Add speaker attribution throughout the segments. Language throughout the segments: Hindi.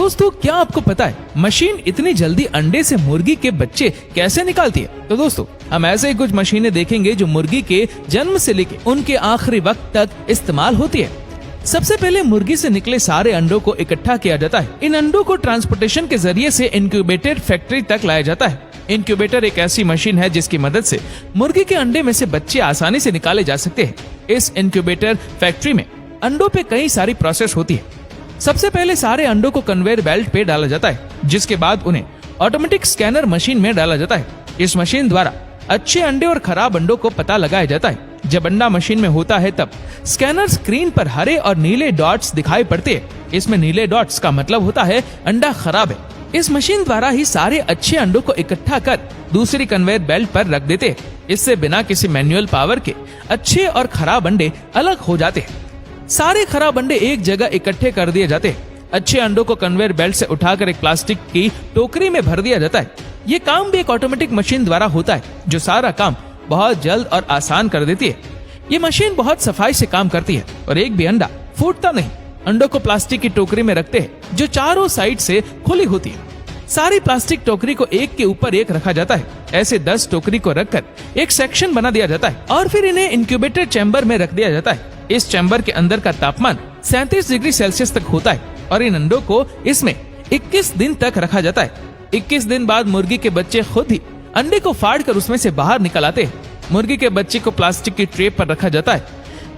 Speaker 1: दोस्तों, क्या आपको पता है मशीन इतनी जल्दी अंडे से मुर्गी के बच्चे कैसे निकालती है? तो दोस्तों, हम ऐसे ही कुछ मशीनें देखेंगे जो मुर्गी के जन्म से लेकर उनके आखिरी वक्त तक इस्तेमाल होती है। सबसे पहले मुर्गी से निकले सारे अंडों को इकट्ठा किया जाता है। इन अंडों को ट्रांसपोर्टेशन के जरिए से इंक्यूबेटर फैक्ट्री तक लाया जाता है। इंक्यूबेटर एक ऐसी मशीन है जिसकी मदद से मुर्गी के अंडे में से बच्चे आसानी से निकाले जा सकते हैं। इस इंक्यूबेटर फैक्ट्री में अंडों पे कई सारी प्रोसेस होती है। सबसे पहले सारे अंडों को कन्वेयर बेल्ट पे डाला जाता है, जिसके बाद उन्हें ऑटोमेटिक स्कैनर मशीन में डाला जाता है। इस मशीन द्वारा अच्छे अंडे और खराब अंडों को पता लगाया जाता है। जब अंडा मशीन में होता है तब स्कैनर स्क्रीन पर हरे और नीले डॉट्स दिखाई पड़ते हैं। इसमें नीले डॉट्स का मतलब होता है अंडा खराब है। इस मशीन द्वारा ही सारे अच्छे अंडों को इकट्ठा कर दूसरी कन्वेयर बेल्ट पर रख देते हैं। इससे बिना किसी मैनुअल पावर के अच्छे और खराब अंडे अलग हो जाते हैं। सारे खराब अंडे एक जगह इकट्ठे कर दिए जाते हैं। अच्छे अंडों को कन्वेयर बेल्ट से उठाकर एक प्लास्टिक की टोकरी में भर दिया जाता है। ये काम भी एक ऑटोमेटिक मशीन द्वारा होता है, जो सारा काम बहुत जल्द और आसान कर देती है। ये मशीन बहुत सफाई से काम करती है और एक भी अंडा फूटता नहीं। अंडों को प्लास्टिक की टोकरी में रखते हैं, जो चारों साइड से खुली होती है। सारी प्लास्टिक टोकरी को एक के ऊपर एक रखा जाता है। ऐसे 10 टोकरी को रखकर एक सेक्शन बना दिया जाता है और फिर इन्हें इंक्यूबेटर चैम्बर में रख दिया जाता है। इस चैम्बर के अंदर का तापमान 37 डिग्री सेल्सियस तक होता है और इन अंडों को इसमें 21 दिन तक रखा जाता है। 21 दिन बाद मुर्गी के बच्चे खुद ही अंडे को फाड़कर उसमें से बाहर निकल आते हैं। मुर्गी के बच्चे को प्लास्टिक की ट्रे पर रखा जाता है।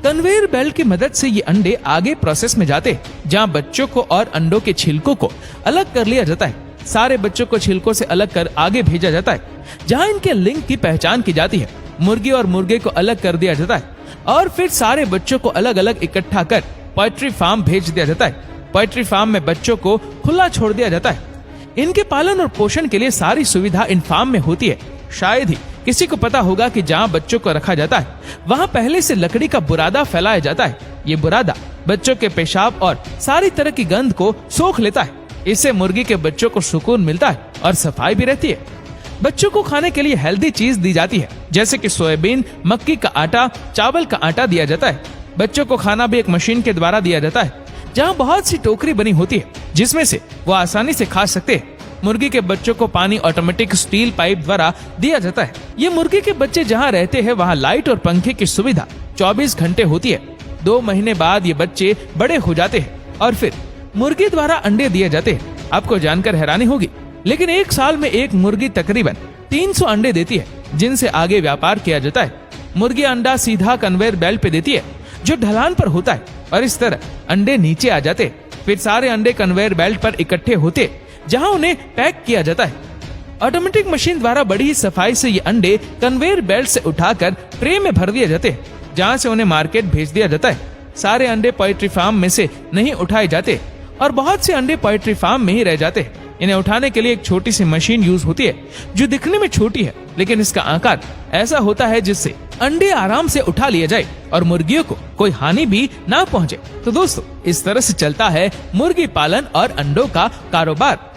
Speaker 1: कन्वेयर बेल्ट की मदद से ये अंडे आगे प्रोसेस में जाते हैं, जहाँ बच्चों को और अंडों के छिलकों को अलग कर लिया जाता है। सारे बच्चों को छिलकों से अलग कर आगे भेजा जाता है, जहाँ इनके लिंग की पहचान की जाती है। मुर्गी और मुर्गे को अलग कर दिया जाता है और फिर सारे बच्चों को अलग अलग इकट्ठा कर पोल्ट्री फार्म भेज दिया जाता है। पोल्ट्री फार्म में बच्चों को खुला छोड़ दिया जाता है। इनके पालन और पोषण के लिए सारी सुविधा इन फार्म में होती है। शायद ही किसी को पता होगा कि जहाँ बच्चों को रखा जाता है वहाँ पहले से लकड़ी का बुरादा फैलाया जाता है। ये बुरादा बच्चों के पेशाब और सारी तरह की गंध को सोख लेता है। इससे मुर्गी के बच्चों को सुकून मिलता है और सफाई भी रहती है। बच्चों को खाने के लिए हेल्दी चीज दी जाती है, जैसे कि सोयाबीन, मक्की का आटा, चावल का आटा दिया जाता है। बच्चों को खाना भी एक मशीन के द्वारा दिया जाता है, जहाँ बहुत सी टोकरी बनी होती है, जिसमें से वो आसानी से खा सकते हैं। मुर्गी के बच्चों को पानी ऑटोमेटिक स्टील पाइप द्वारा दिया जाता है। ये मुर्गी के बच्चे जहाँ रहते हैं वहाँ लाइट और पंखे की सुविधा 24 घंटे होती है। 2 महीने बाद ये बच्चे बड़े हो जाते हैं और फिर मुर्गी द्वारा अंडे दिए जाते हैं। आपको जानकर हैरानी होगी, लेकिन एक साल में एक मुर्गी तकरीबन 300 अंडे देती है, जिनसे आगे व्यापार किया जाता है। मुर्गी अंडा सीधा कन्वेयर बेल्ट पे देती है, जो ढलान पर होता है, और इस तरह अंडे नीचे आ जाते। फिर सारे अंडे कन्वेयर बेल्ट पर इकट्ठे होते, जहां उन्हें पैक किया जाता है। ऑटोमेटिक मशीन द्वारा बड़ी ही सफाई से ये अंडे कन्वेयर बेल्ट से उठाकर ट्रे में भर दिए जाते, जहां से उन्हें मार्केट भेज दिया जाता है। सारे अंडे पोल्ट्री फार्म में से नहीं उठाए जाते और बहुत से अंडे पोल्ट्री फार्म में ही रह जाते। इन्हें उठाने के लिए एक छोटी सी मशीन यूज होती है, जो दिखने में छोटी है, लेकिन इसका आकार ऐसा होता है जिससे अंडे आराम से उठा लिए जाए और मुर्गियों को कोई हानि भी ना पहुंचे। तो दोस्तों, इस तरह से चलता है मुर्गी पालन और अंडों का कारोबार।